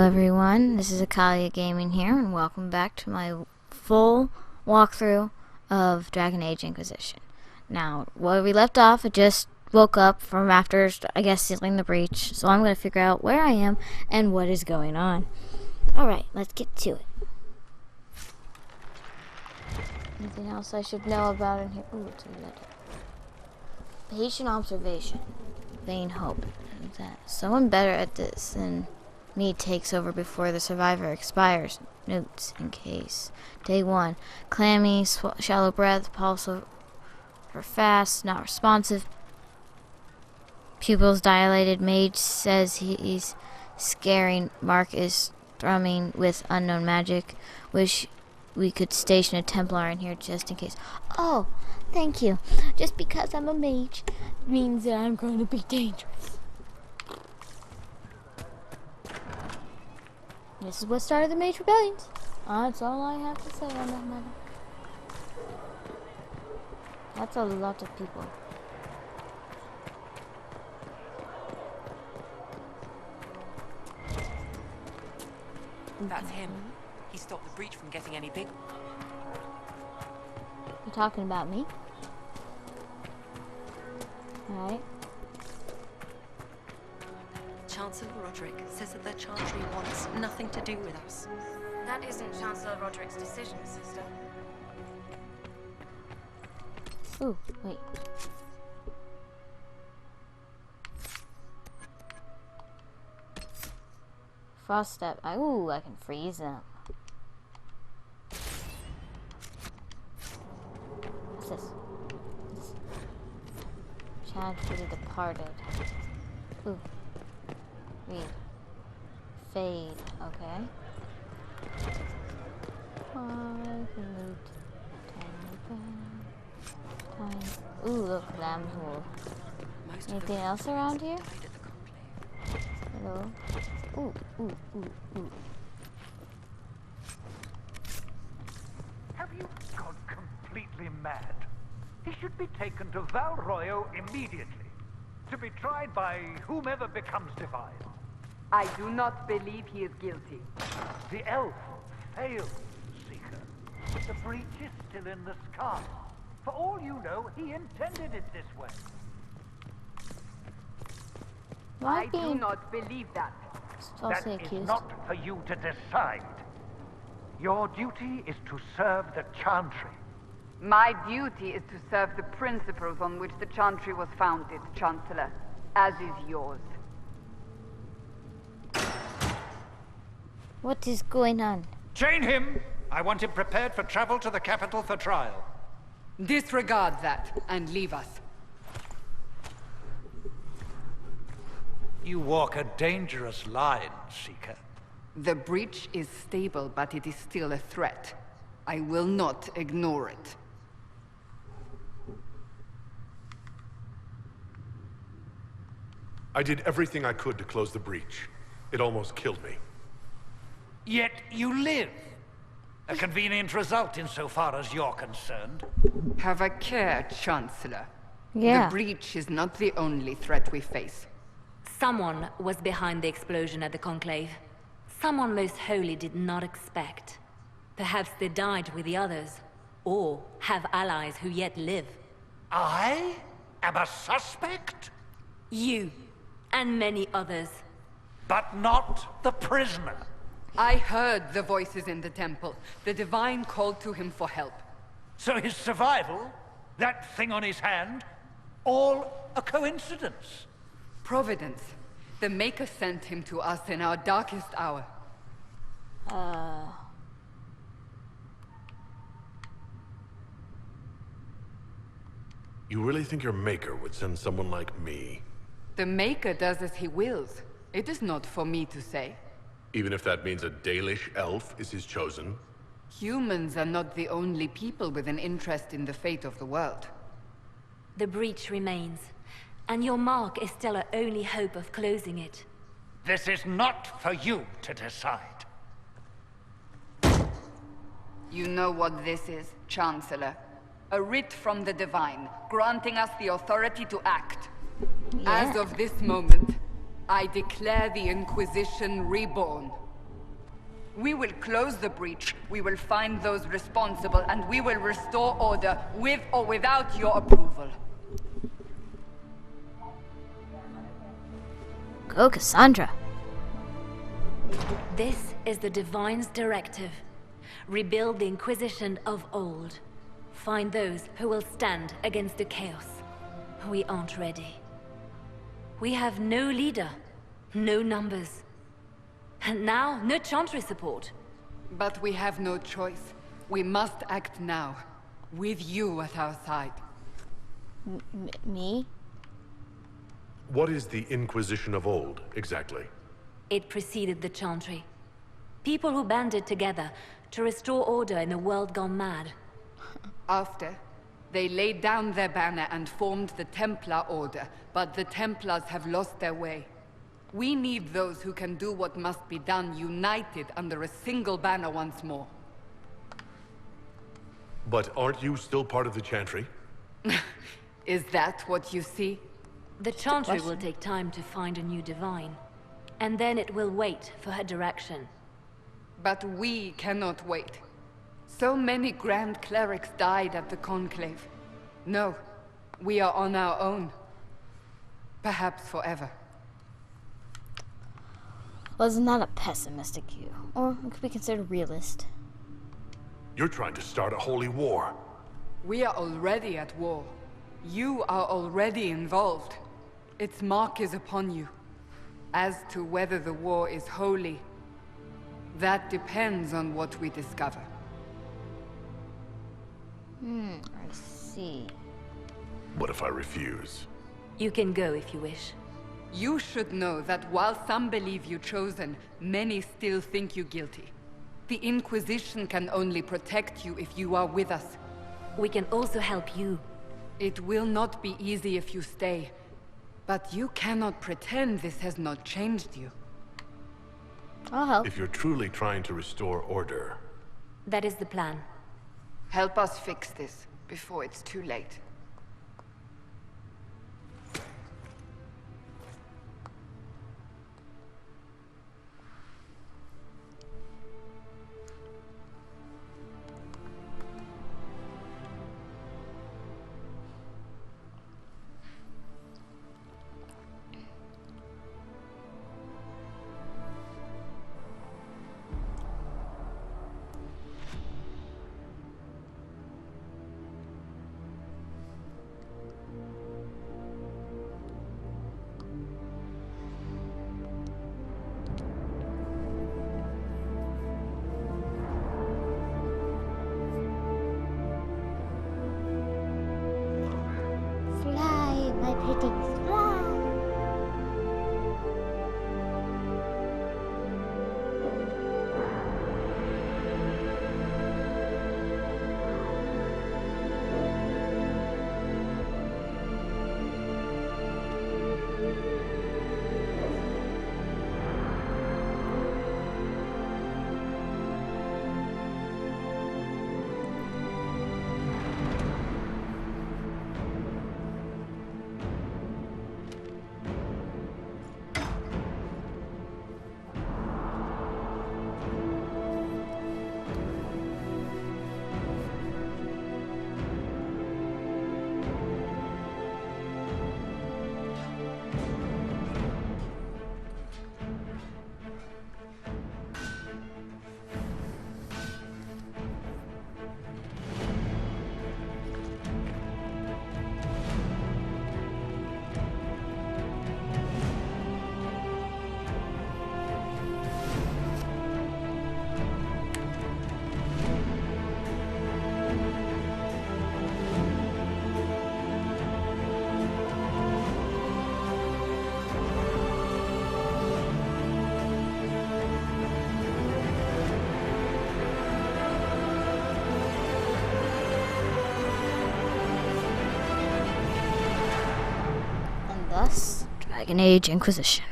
everyone, this is Akalia Gaming here, and welcome back to my full walkthrough of Dragon Age Inquisition. Now, where we left off, I just woke up from after, I guess, sealing the breach, so I'm going to figure out where I am and what is going on. Alright, let's get to it. Anything else I should know about in here? Ooh, it's a letter. Patient observation. Vain hope. Someone better at this than me takes over before the survivor expires. Notes in case. Day 1. Clammy, shallow breath, pulse for fast, not responsive. Pupils dilated. Mage says he's scaring. Mark is thrumming with unknown magic. Wish we could station a Templar in here just in case. Oh, thank you. Just because I'm a mage means that I'm going to be dangerous. This is what started the Mage Rebellions. That's all I have to say on that matter. That's a lot of people. That's him. He stopped the breach from getting any bigger. You talking about me? Alright. Chancellor Roderick says that the Chantry wants nothing to do with us. That isn't Chancellor Roderick's decision, sister. Ooh, wait. Frost step. Ooh, I can freeze them. What's this? Chant for the departed. Ooh. Read. Fade. Okay. Ooh, look, lamb's wool. Anything else around here? Hello. Ooh, ooh, ooh, ooh. Have you gone completely mad? He should be taken to Val Royo immediately, to be tried by whomever becomes divine. I do not believe he is guilty. The elf failed, Seeker. The breach is still in the sky. For all you know, he intended it this way. Why I do being not believe that. falsely That is accused? not for you to decide. Your duty is to serve the Chantry. My duty is to serve the principles on which the Chantry was founded, Chancellor, as is yours. What is going on? Chain him! I want him prepared for travel to the capital for trial. Disregard that and leave us. You walk a dangerous line, Seeker. The breach is stable, but it is still a threat. I will not ignore it. I did everything I could to close the breach. It almost killed me. Yet you live. A convenient result insofar as you're concerned. Have a care, Chancellor. Yeah. The breach is not the only threat we face. Someone was behind the explosion at the Conclave. Someone Most Holy did not expect. Perhaps they died with the others, or have allies who yet live. I am a suspect? You, and many others. But not the prisoner. I heard the voices in the temple. The Divine called to him for help. So his survival, that thing on his hand, all a coincidence. Providence. The Maker sent him to us in our darkest hour. You really think your maker would send someone like me? The Maker does as he wills. It is not for me to say. Even if that means a Dalish elf is his chosen? Humans are not the only people with an interest in the fate of the world. The breach remains, and your mark is still our only hope of closing it. This is not for you to decide. You know what this is, Chancellor. A writ from the Divine, granting us the authority to act. Yeah. As of this moment, I declare the Inquisition reborn. We will close the breach, we will find those responsible, and we will restore order with or without your approval. Go, Cassandra. This is the Divine's directive. Rebuild the Inquisition of old. Find those who will stand against the chaos. We aren't ready. We have no leader, no numbers. And now, no Chantry support. But we have no choice. We must act now, with you at our side. Me? What is the Inquisition of old, exactly? It preceded the Chantry. People who banded together to restore order in a world gone mad. After, they laid down their banner and formed the Templar Order, but the Templars have lost their way. We need those who can do what must be done, united under a single banner once more. But aren't you still part of the Chantry? Is that what you see? The Chantry will take time to find a new Divine. And then it will wait for her direction. But we cannot wait. So many Grand Clerics died at the Conclave. No, we are on our own. Perhaps forever. Wasn't that a pessimistic view? Or it could be considered realist. You're trying to start a holy war. We are already at war. You are already involved. Its mark is upon you. As to whether the war is holy, that depends on what we discover. I see. What if I refuse? You can go if you wish. You should know that while some believe you chosen, many still think you guilty. The Inquisition can only protect you if you are with us. We can also help you. It will not be easy if you stay. But you cannot pretend this has not changed you. I'll help. If you're truly trying to restore order, That is the plan. Help us fix this before it's too late. Fly, my pretties, fly. Thus, Dragon Age Inquisition.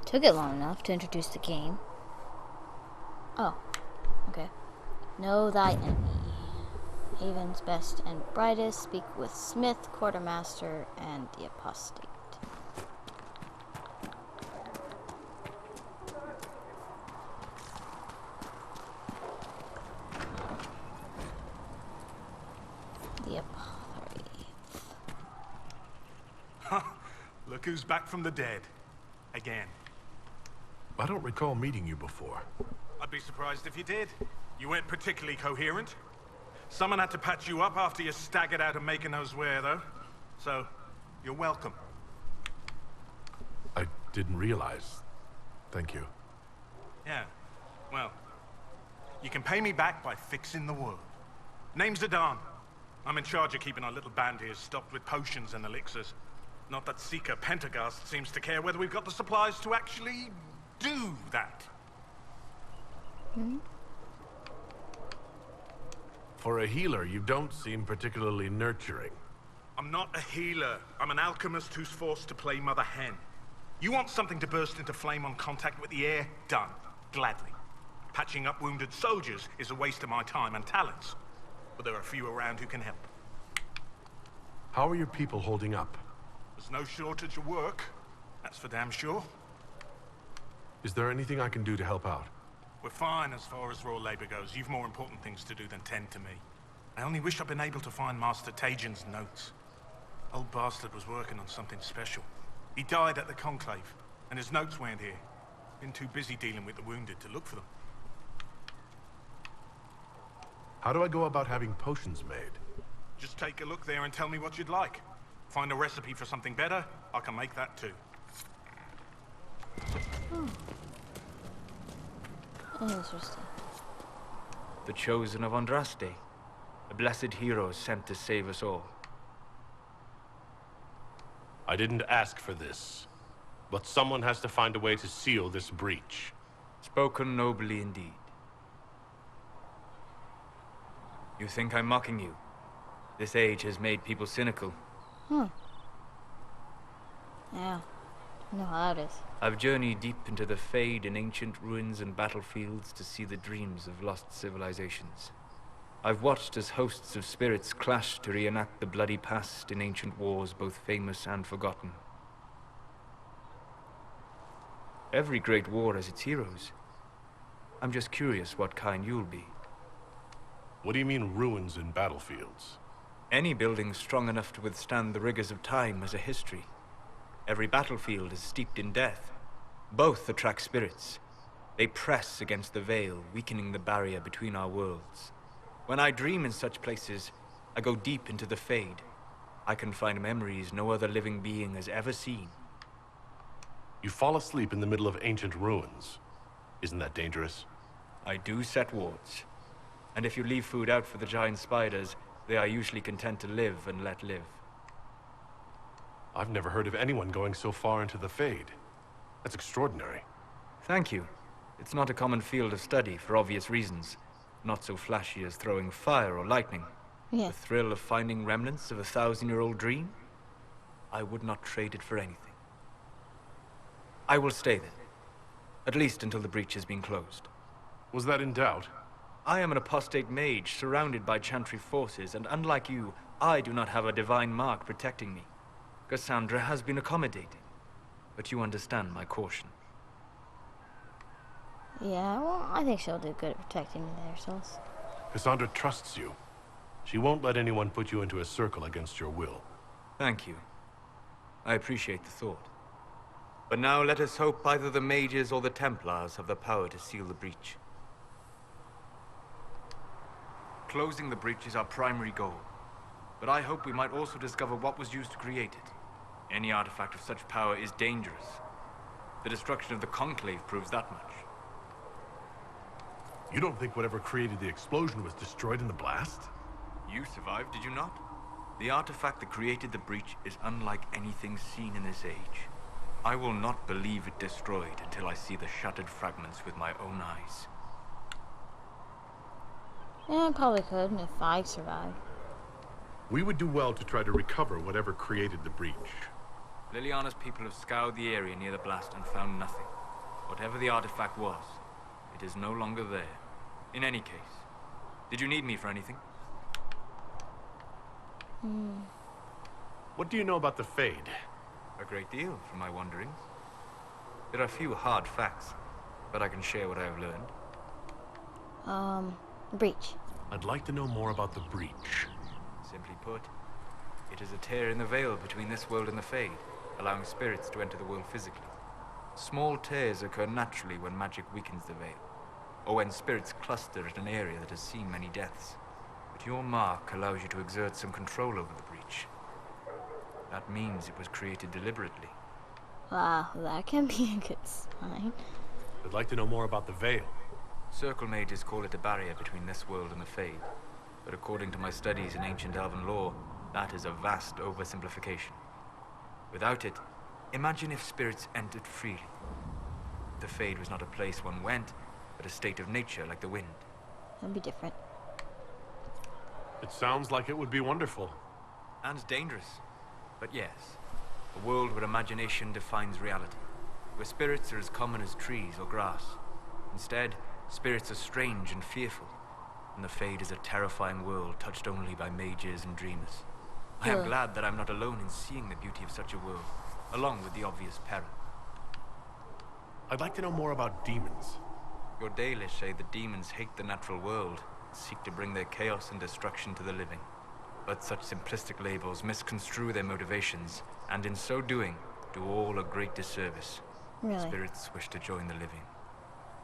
Took it long enough to introduce the game. Oh, okay. Know thy enemy. Haven's best and brightest, speak with Smith, Quartermaster, and the Apostate. Look who's back from the dead. Again. I don't recall meeting you before. I'd be surprised if you did. You weren't particularly coherent. Someone had to patch you up after you staggered out of making those wear, though. So, you're welcome. I didn't realize. Thank you. Yeah, well, you can pay me back by fixing the world. Name's Adan. I'm in charge of keeping our little band here stocked with potions and elixirs. Not that Seeker Pentagast seems to care whether we've got the supplies to actually do that. For a healer, you don't seem particularly nurturing. I'm not a healer. I'm an alchemist who's forced to play Mother Hen. You want something to burst into flame on contact with the air? Done. Gladly. Patching up wounded soldiers is a waste of my time and talents. But there are a few around who can help. How are your people holding up? There's no shortage of work. That's for damn sure. Is there anything I can do to help out? We're fine as far as raw labor goes. You've more important things to do than tend to me. I only wish I'd been able to find Master Tajin's notes. Old bastard was working on something special. He died at the Conclave, and his notes weren't here. Been too busy dealing with the wounded to look for them. How do I go about having potions made? Just take a look there and tell me what you'd like. Find a recipe for something better, I can make that too. Interesting. The chosen of Andraste. A blessed hero sent to save us all. I didn't ask for this, but someone has to find a way to seal this breach. Spoken nobly indeed. You think I'm mocking you? This age has made people cynical. Yeah. I know how that is. I've journeyed deep into the Fade in ancient ruins and battlefields to see the dreams of lost civilizations. I've watched as hosts of spirits clash to reenact the bloody past in ancient wars, both famous and forgotten. Every great war has its heroes. I'm just curious what kind you'll be. What do you mean, ruins and battlefields? Any building strong enough to withstand the rigors of time has a history. Every battlefield is steeped in death. Both attract spirits. They press against the veil, weakening the barrier between our worlds. When I dream in such places, I go deep into the Fade. I can find memories no other living being has ever seen. You fall asleep in the middle of ancient ruins. Isn't that dangerous? I do set wards. And if you leave food out for the giant spiders, they are usually content to live and let live. I've never heard of anyone going so far into the Fade. That's extraordinary. Thank you. It's not a common field of study for obvious reasons. Not so flashy as throwing fire or lightning. Yeah. The thrill of finding remnants of a 1,000-year-old dream? I would not trade it for anything. I will stay then. At least until the breach has been closed. Was that in doubt? I am an apostate mage surrounded by chantry forces, and unlike you, I do not have a divine mark protecting me. Cassandra has been accommodating, but you understand my caution. Yeah, well, I think she'll do good at protecting me there, Souls. Cassandra trusts you. She won't let anyone put you into a circle against your will. Thank you. I appreciate the thought. But now let us hope either the mages or the Templars have the power to seal the breach. Closing the breach is our primary goal. But I hope we might also discover what was used to create it. Any artifact of such power is dangerous. The destruction of the Conclave proves that much. You don't think whatever created the explosion was destroyed in the blast? You survived, did you not? The artifact that created the breach is unlike anything seen in this age. I will not believe it destroyed until I see the shattered fragments with my own eyes. Yeah, I probably could if I survived. We would do well to try to recover whatever created the breach. Liliana's people have scoured the area near the blast and found nothing. Whatever the artifact was, it is no longer there. In any case, did you need me for anything? What do you know about the Fade? A great deal, from my wanderings. There are few hard facts, but I can share what I have learned. Breach. I'd like to know more about the breach. Simply put, it is a tear in the veil between this world and the Fade, allowing spirits to enter the world physically. Small tears occur naturally when magic weakens the veil, or when spirits cluster at an area that has seen many deaths. But your mark allows you to exert some control over the breach. That means it was created deliberately. Wow, that can be a good sign. I'd like to know more about the veil. Circle mages call it a barrier between this world and the Fade. But according to my studies in ancient elven lore, that is a vast oversimplification. Without it, imagine if spirits entered freely. The Fade was not a place one went, but a state of nature like the wind. That'd be different. It sounds like it would be wonderful. And dangerous. But yes, a world where imagination defines reality. Where spirits are as common as trees or grass. Instead, spirits are strange and fearful. And the Fade is a terrifying world touched only by mages and dreamers. I am glad that I'm not alone in seeing the beauty of such a world, along with the obvious peril. I'd like to know more about demons. Your Dalish say the demons hate the natural world, and seek to bring their chaos and destruction to the living. But such simplistic labels misconstrue their motivations, and in so doing, do all a great disservice. Really? Spirits wish to join the living,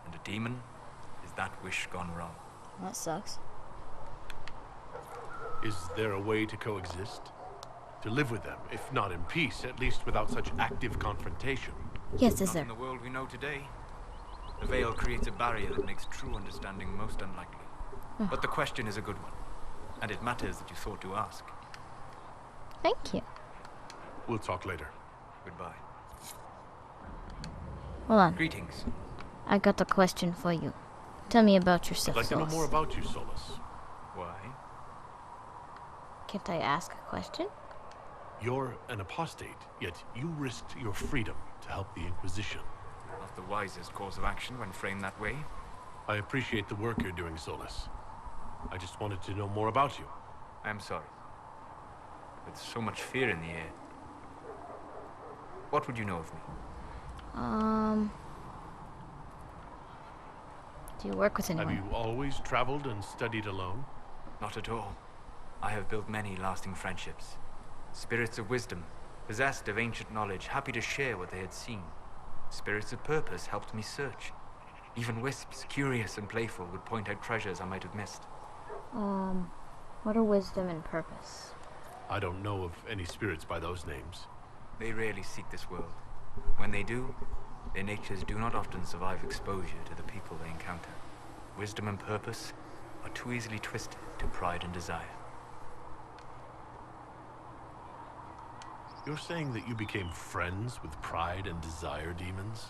and a demon is that wish gone wrong. That sucks. Is there a way to coexist? To live with them, if not in peace, at least without such active confrontation? Yes, is Not there? in the world we know today. The veil creates a barrier that makes true understanding most unlikely. But the question is a good one, and it matters that you thought to ask. Thank you. We'll talk later. Goodbye. Hold on. Greetings. I got a question for you. Tell me about I'd yourself, like to know Solus. more about you, Solus. Why? Can't I ask a question? You're an apostate, yet you risked your freedom to help the Inquisition. Not the wisest course of action when framed that way. I appreciate the work you're doing, Solus. I just wanted to know more about you. I am sorry. With so much fear in the air. What would you know of me? Do you work with anyone? Have you always traveled and studied alone? Not at all. I have built many lasting friendships. Spirits of wisdom, possessed of ancient knowledge, happy to share what they had seen. Spirits of purpose helped me search. Even wisps, curious and playful, would point out treasures I might have missed. What are wisdom and purpose? I don't know of any spirits by those names. They rarely seek this world. When they do, their natures do not often survive exposure to the people they encounter. Wisdom and purpose are too easily twisted to pride and desire. You're saying that you became friends with pride and desire demons?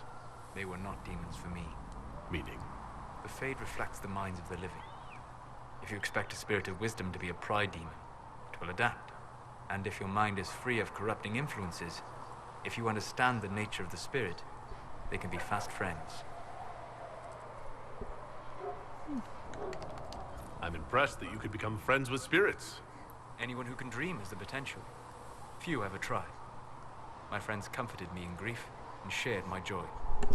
They were not demons for me. Meaning? The Fade reflects the minds of the living. If you expect a spirit of wisdom to be a pride demon, it will adapt. And if your mind is free of corrupting influences, if you understand the nature of the spirit, they can be fast friends. I'm impressed that you could become friends with spirits. Anyone who can dream has the potential. Few ever try. My friends comforted me in grief and shared my joy.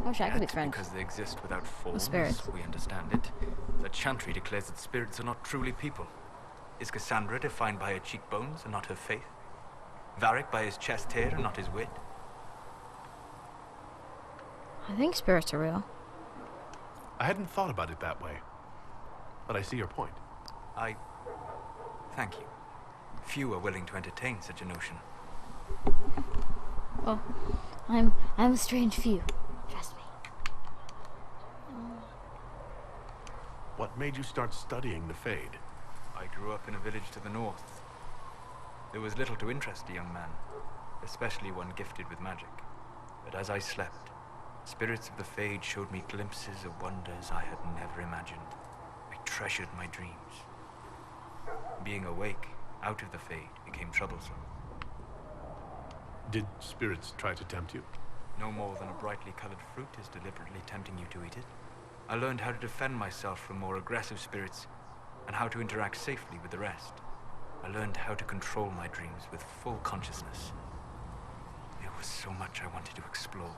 I wish I could be Yet, friends. because they exist without forms, spirits. we understand it. The Chantry declares that spirits are not truly people. Is Cassandra defined by her cheekbones and not her faith? Varric by his chest hair and not his wit? I think spirits are real. I hadn't thought about it that way, but I see your point. Thank you. Few are willing to entertain such a notion. Well, I'm a strange few. Trust me. What made you start studying the Fade? I grew up in a village to the north. There was little to interest a young man, especially one gifted with magic. But as I slept, spirits of the Fade showed me glimpses of wonders I had never imagined. I treasured my dreams. Being awake, out of the Fade, became troublesome. Did spirits try to tempt you? No more than a brightly colored fruit is deliberately tempting you to eat it. I learned how to defend myself from more aggressive spirits, and how to interact safely with the rest. I learned how to control my dreams with full consciousness. There was so much I wanted to explore.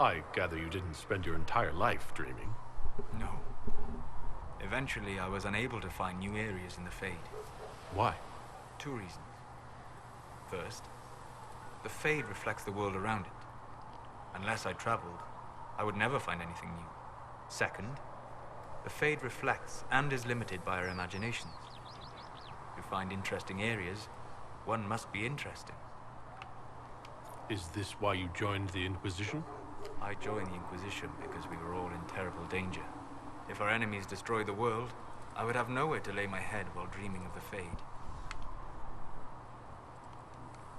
I gather you didn't spend your entire life dreaming. No. Eventually, I was unable to find new areas in the Fade. Why? 2 reasons. First, The Fade reflects the world around it. Unless I traveled, I would never find anything new. Second, the Fade reflects and is limited by our imaginations. To find interesting areas, one must be interesting. Is this why you joined the Inquisition? I joined the Inquisition because we were all in terrible danger. If our enemies destroyed the world, I would have nowhere to lay my head while dreaming of the Fade.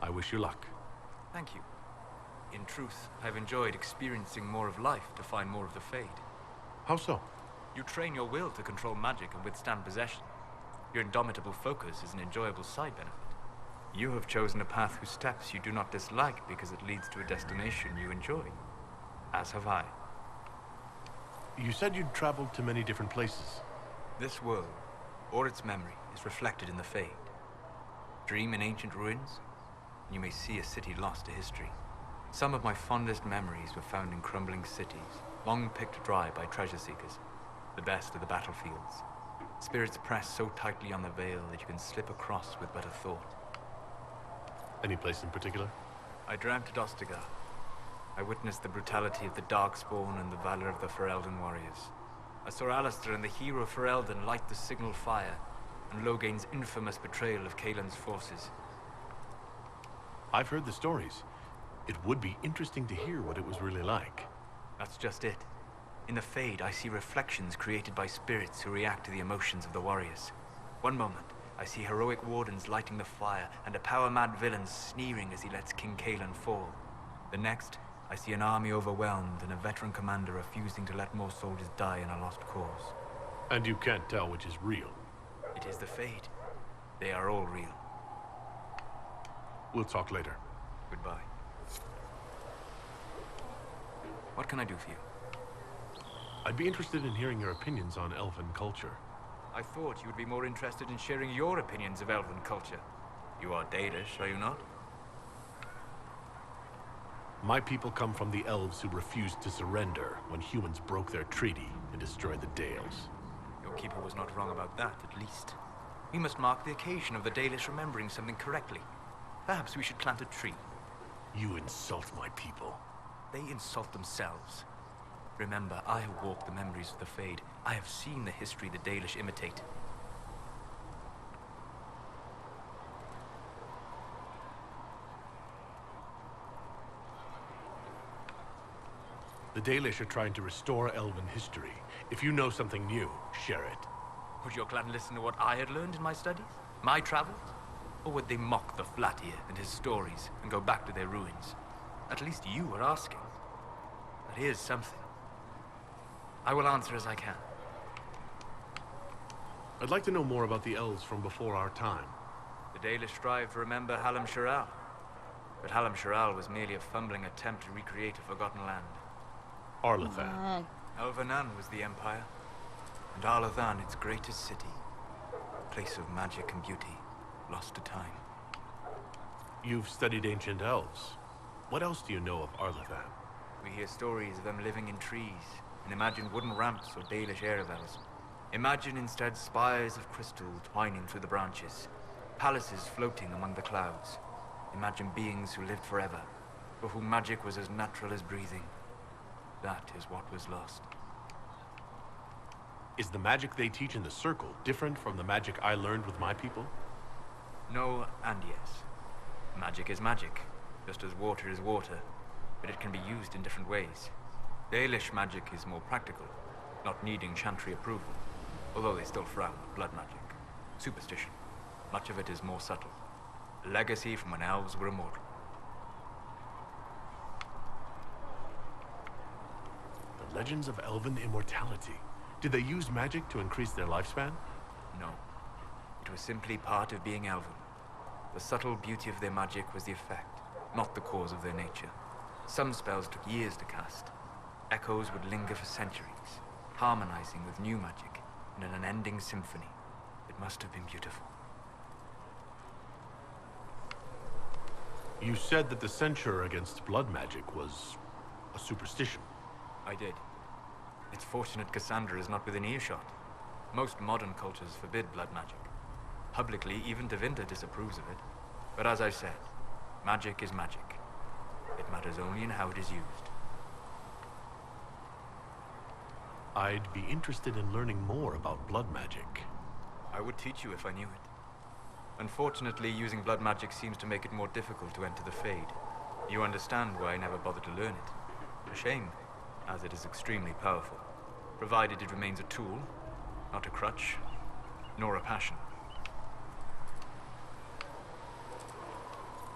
I wish you luck. Thank you. In truth, I've enjoyed experiencing more of life to find more of the Fade. How so? You train your will to control magic and withstand possession. Your indomitable focus is an enjoyable side benefit. You have chosen a path whose steps you do not dislike because it leads to a destination you enjoy. As have I. You said you'd traveled to many different places. This world, or its memory, is reflected in the Fade. Dream in ancient ruins, and you may see a city lost to history. Some of my fondest memories were found in crumbling cities, long picked dry by treasure seekers. The best of the battlefields. Spirits press so tightly on the veil that you can slip across with but a thought. Any place in particular? I dreamt at Ostagar. I witnessed the brutality of the Darkspawn and the valor of the Ferelden warriors. I saw Alistair and the hero Ferelden light the signal fire, and Logain's infamous betrayal of Kaelin's forces. I've heard the stories. It would be interesting to hear what it was really like. That's just it. In the Fade, I see reflections created by spirits who react to the emotions of the warriors. One moment, I see heroic wardens lighting the fire, and a power-mad villain sneering as he lets King Kaelin fall. The next, I see an army overwhelmed and a veteran commander refusing to let more soldiers die in a lost cause. And you can't tell which is real. It is the Fade. They are all real. We'll talk later. Goodbye. What can I do for you? I'd be interested in hearing your opinions on elven culture. I thought you would be more interested in sharing your opinions of elven culture. You are Dalish, are you not? My people come from the elves who refused to surrender when humans broke their treaty and destroyed the Dales. Your keeper was not wrong about that, at least. We must mark the occasion of the Dalish remembering something correctly. Perhaps we should plant a tree. You insult my people. They insult themselves. Remember, I have walked the memories of the Fade. I have seen the history the Dalish imitate. The Dalish are trying to restore elven history. If you know something new, share it. Would your clan listen to what I had learned in my studies? My travels? Or would they mock the Flatir and his stories and go back to their ruins? At least you are asking. But here's something. I will answer as I can. I'd like to know more about the elves from before our time. The Dalish strive to remember Hallam Sharal. But Hallam Sharal was merely a fumbling attempt to recreate a forgotten land. Arlathan. Elvanan was the empire, and Arlathan its greatest city. A place of magic and beauty, lost to time. You've studied ancient elves. What else do you know of Arlathan? We hear stories of them living in trees, and imagine wooden ramps or Dalish Erebels. Imagine instead spires of crystal twining through the branches, palaces floating among the clouds. Imagine beings who lived forever, for whom magic was as natural as breathing. That is what was lost. Is the magic they teach in the Circle different from the magic I learned with my people? No and yes. Magic is magic, just as water is water, but it can be used in different ways. Dalish magic is more practical, not needing chantry approval, although they still frown on blood magic. Superstition. Much of it is more subtle. A legacy from when elves were immortal. The legends of elven immortality. Did they use magic to increase their lifespan? No. It was simply part of being elven. The subtle beauty of their magic was the effect, not the cause of their nature. Some spells took years to cast. Echoes would linger for centuries, harmonizing with new magic in an unending symphony. It must have been beautiful. You said that the censure against blood magic was a superstition. I did. It's fortunate Cassandra is not within earshot. Most modern cultures forbid blood magic. Publicly, even Tevinter disapproves of it. But as I said, magic is magic. It matters only in how it is used. I'd be interested in learning more about blood magic. I would teach you if I knew it. Unfortunately, using blood magic seems to make it more difficult to enter the Fade. You understand why I never bothered to learn it. A shame, as it is extremely powerful, provided it remains a tool, not a crutch, nor a passion.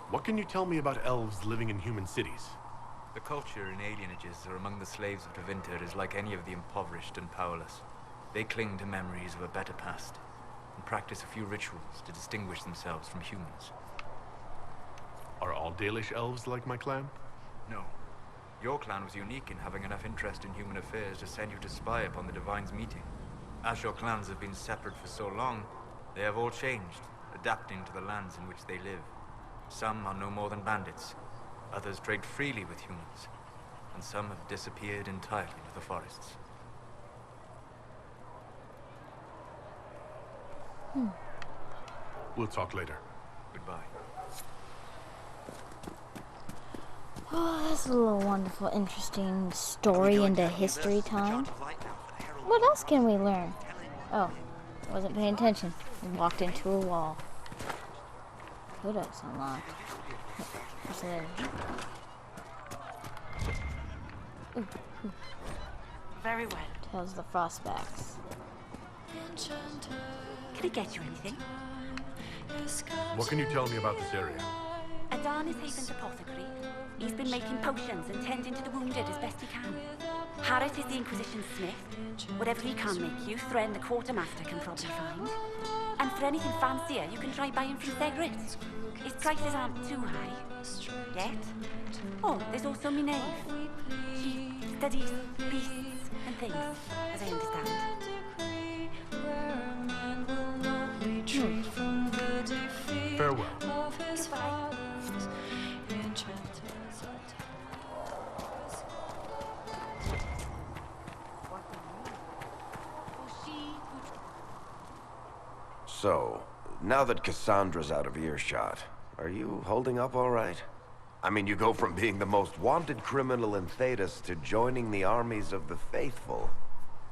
What can you tell me about elves living in human cities? The culture in alienages or among the slaves of Tevinter is like any of the impoverished and powerless. They cling to memories of a better past, and practice a few rituals to distinguish themselves from humans. Are all Dalish elves like my clan? No. Your clan was unique in having enough interest in human affairs to send you to spy upon the Divine's meeting. As your clans have been separate for so long, they have all changed, adapting to the lands in which they live. Some are no more than bandits, others trade freely with humans, and some have disappeared entirely into the forests. We'll talk later. Goodbye. Oh, that's a little wonderful, interesting story into history time. What else can we learn? Oh, I wasn't paying attention. I walked into a wall. Codex unlocked. What's there? Very well. Tells the Frostbacks. Can I get you anything? What can you tell me about this area? Adan is Haven's apothecary. He's been making potions and tending to the wounded as best he can. Harrit is the Inquisition smith. Whatever he can make you, Thren the quartermaster can probably find. And for anything fancier, you can try buying from Segrit. His prices aren't too high. Yet. Oh, there's also Minave. She studies beasts and things, as I understand. Farewell. Goodbye. So, now that Cassandra's out of earshot, are you holding up all right? I mean, you go from being the most wanted criminal in Thedas to joining the armies of the faithful.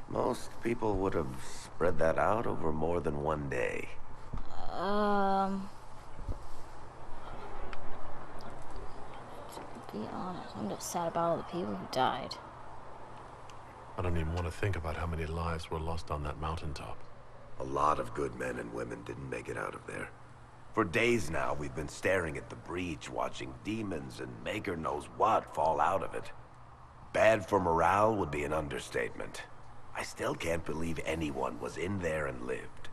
Most people would have spread that out over more than one day. To be honest, I'm just sad about all the people who died. I don't even want to think about how many lives were lost on that mountaintop. A lot of good men and women didn't make it out of there. For days now, we've been staring at the breach, watching demons and maker knows what fall out of it. Bad for morale would be an understatement. I still can't believe anyone was in there and lived.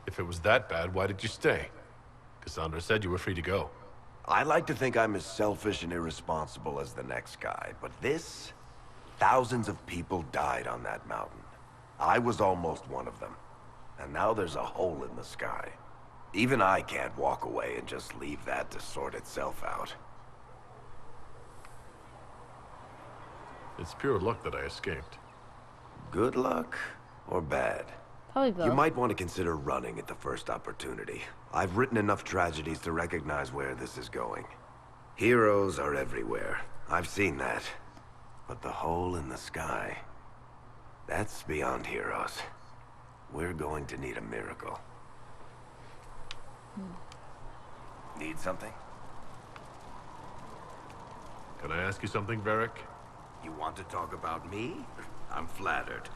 If it was that bad, why did you stay? Cassandra said you were free to go. I like to think I'm as selfish and irresponsible as the next guy, but this... Thousands of people died on that mountain. I was almost one of them. And now there's a hole in the sky. Even I can't walk away and just leave that to sort itself out. It's pure luck that I escaped. Good luck or bad? Probably both. You might want to consider running at the first opportunity. I've written enough tragedies to recognize where this is going. Heroes are everywhere. I've seen that. But the hole in the sky... that's beyond heroes. We're going to need a miracle. Need something? Can I ask you something, Varric? You want to talk about me? I'm flattered.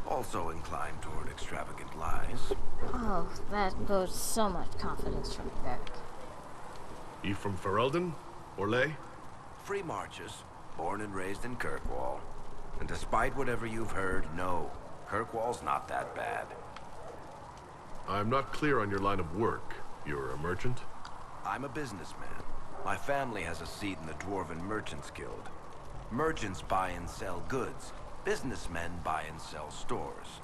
Also inclined toward extravagant lies. Oh, that bodes so much confidence from Varric. You from Ferelden? Orlais? Free marches, born and raised in Kirkwall. And despite whatever you've heard, no, Kirkwall's not that bad. I'm not clear on your line of work. You're a merchant? I'm a businessman. My family has a seat in the Dwarven Merchants Guild. Merchants buy and sell goods. Businessmen buy and sell stores.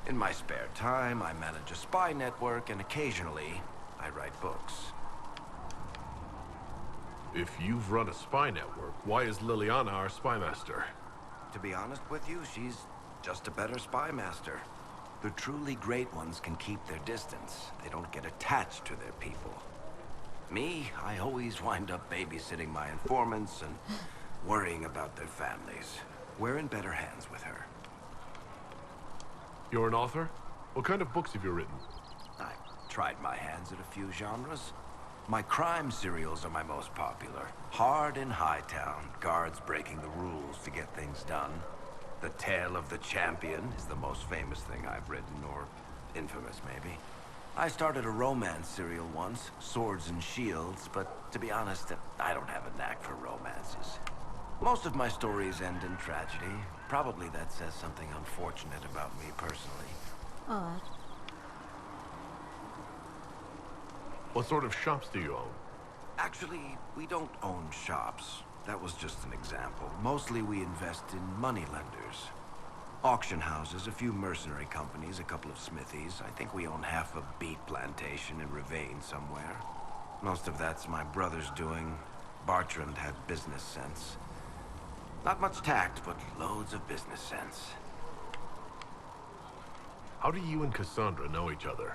In my spare time, I manage a spy network, and occasionally, I write books. If you've run a spy network, why is Liliana our spy master? To be honest with you, she's just a better spy master. The truly great ones can keep their distance. They don't get attached to their people. Me, I always wind up babysitting my informants and worrying about their families. We're in better hands with her. You're an author? What kind of books have you written? I've tried my hands at a few genres. My crime serials are my most popular. Hard in Hightown, guards breaking the rules to get things done. The Tale of the Champion is the most famous thing I've written, or infamous maybe. I started a romance serial once, Swords and Shields, but to be honest, I don't have a knack for romances. Most of my stories end in tragedy. Probably that says something unfortunate about me personally. Odd. What sort of shops do you own? Actually, we don't own shops. That was just an example. Mostly we invest in moneylenders. Auction houses, a few mercenary companies, a couple of smithies. I think we own half a beet plantation in Ravane somewhere. Most of that's my brother's doing. Bartrand had business sense. Not much tact, but loads of business sense. How do you and Cassandra know each other?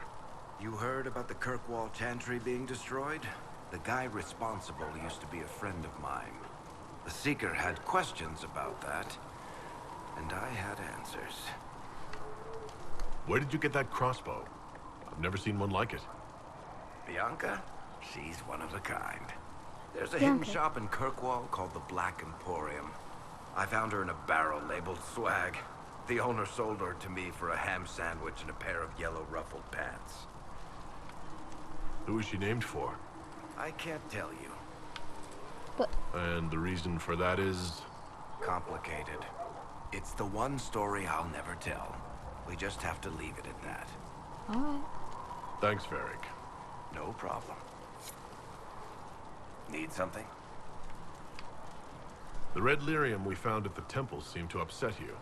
You heard about the Kirkwall Chantry being destroyed? The guy responsible used to be a friend of mine. The Seeker had questions about that, and I had answers. Where did you get that crossbow? I've never seen one like it. Bianca? She's one of a kind. There's a hidden shop in Kirkwall called the Black Emporium. I found her in a barrel labeled swag. The owner sold her to me for a ham sandwich and a pair of yellow ruffled pants. Who is she named for? I can't tell you. But... And the reason for that is? Complicated. It's the one story I'll never tell. We just have to leave it at that. Alright. Thanks, Varric. No problem. Need something? The red lyrium we found at the temple seemed to upset you.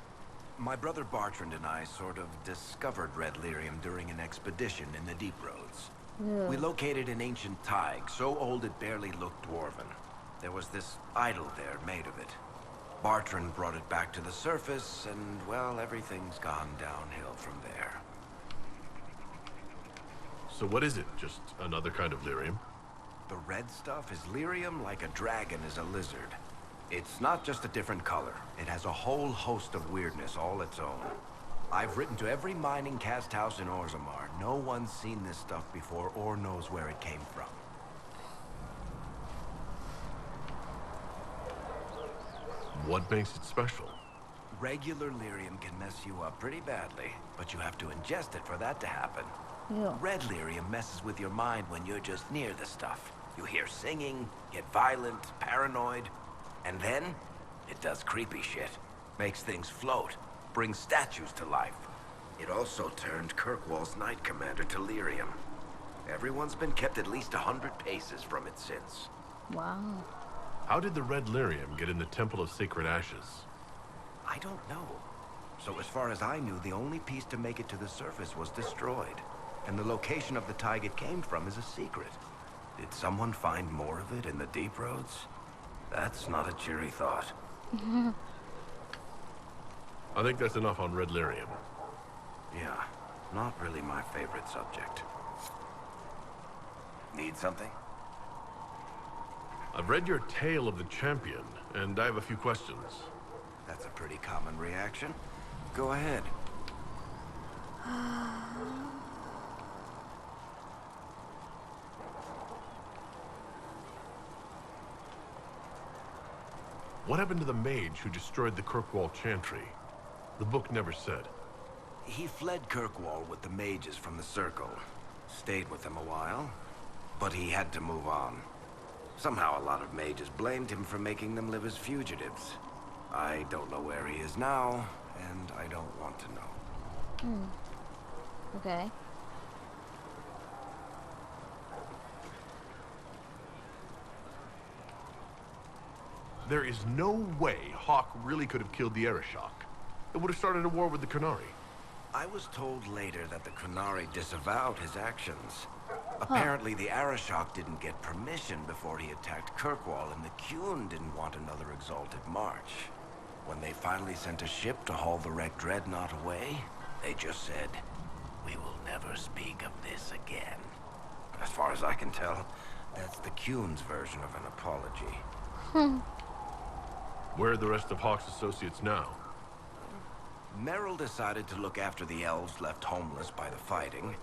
My brother Bartrand and I sort of discovered red lyrium during an expedition in the Deep Roads. Yeah. We located an ancient Tig, so old it barely looked dwarven. There was this idol there made of it. Bartrand brought it back to the surface, and, well, everything's gone downhill from there. So what is it? Just another kind of lyrium? The red stuff is lyrium like a dragon is a lizard. It's not just a different color. It has a whole host of weirdness all its own. I've written to every mining cast house in Orzammar. No one's seen this stuff before or knows where it came from. What makes it special? Regular lyrium can mess you up pretty badly, but you have to ingest it for that to happen. Yeah. Red lyrium messes with your mind when you're just near the stuff. You hear singing, get violent, paranoid, and then it does creepy shit. Makes things float, brings statues to life. It also turned Kirkwall's Knight Commander to lyrium. Everyone's been kept at least 100 paces from it since. Wow. How did the red lyrium get in the Temple of Sacred Ashes? I don't know. So as far as I knew, the only piece to make it to the surface was destroyed. And the location of the Tig it came from is a secret. Did someone find more of it in the Deep Roads? That's not a cheery thought. I think that's enough on red lyrium. Yeah, not really my favorite subject. Need something? I've read your Tale of the Champion, and I have a few questions. That's a pretty common reaction. Go ahead. What happened to the mage who destroyed the Kirkwall Chantry? The book never said. He fled Kirkwall with the mages from the Circle. Stayed with them a while, but he had to move on. Somehow a lot of mages blamed him for making them live as fugitives. I don't know where he is now, and I don't want to know. Okay. There is no way Hawk really could have killed the Arishok. It would have started a war with the Qunari. I was told later that the Qunari disavowed his actions. Apparently the Arishok didn't get permission before he attacked Kirkwall, and the Qun didn't want another exalted march. When they finally sent a ship to haul the wrecked dreadnought away, they just said, "We will never speak of this again." As far as I can tell, That's the Cune's version of an apology. Where are the rest of Hawk's associates now? Meryl decided to look after the elves left homeless by the fighting.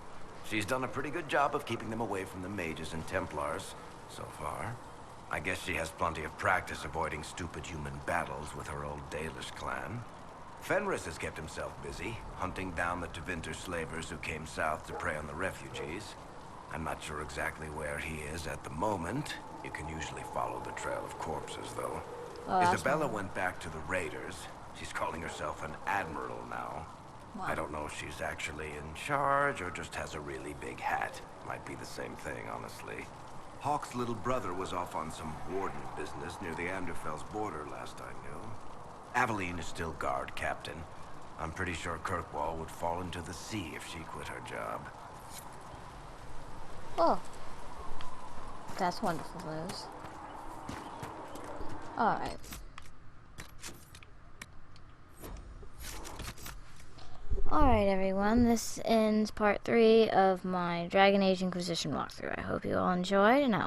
She's done a pretty good job of keeping them away from the mages and Templars, so far. I guess she has plenty of practice avoiding stupid human battles with her old Dalish clan. Fenris has kept himself busy, hunting down the Tevinter slavers who came south to prey on the refugees. I'm not sure exactly where he is at the moment. You can usually follow the trail of corpses, though. Isabella went back to the raiders. She's calling herself an admiral now. Wow. I don't know if she's actually in charge or just has a really big hat. Might be the same thing, honestly. Hawk's little brother was off on some warden business near the Anderfell's border last I knew. Aveline is still guard captain. I'm pretty sure Kirkwall would fall into the sea if she quit her job. Oh. That's wonderful news. Alright. Alright everyone, this ends part 3 of my Dragon Age Inquisition walkthrough. I hope you all enjoyed, and I'll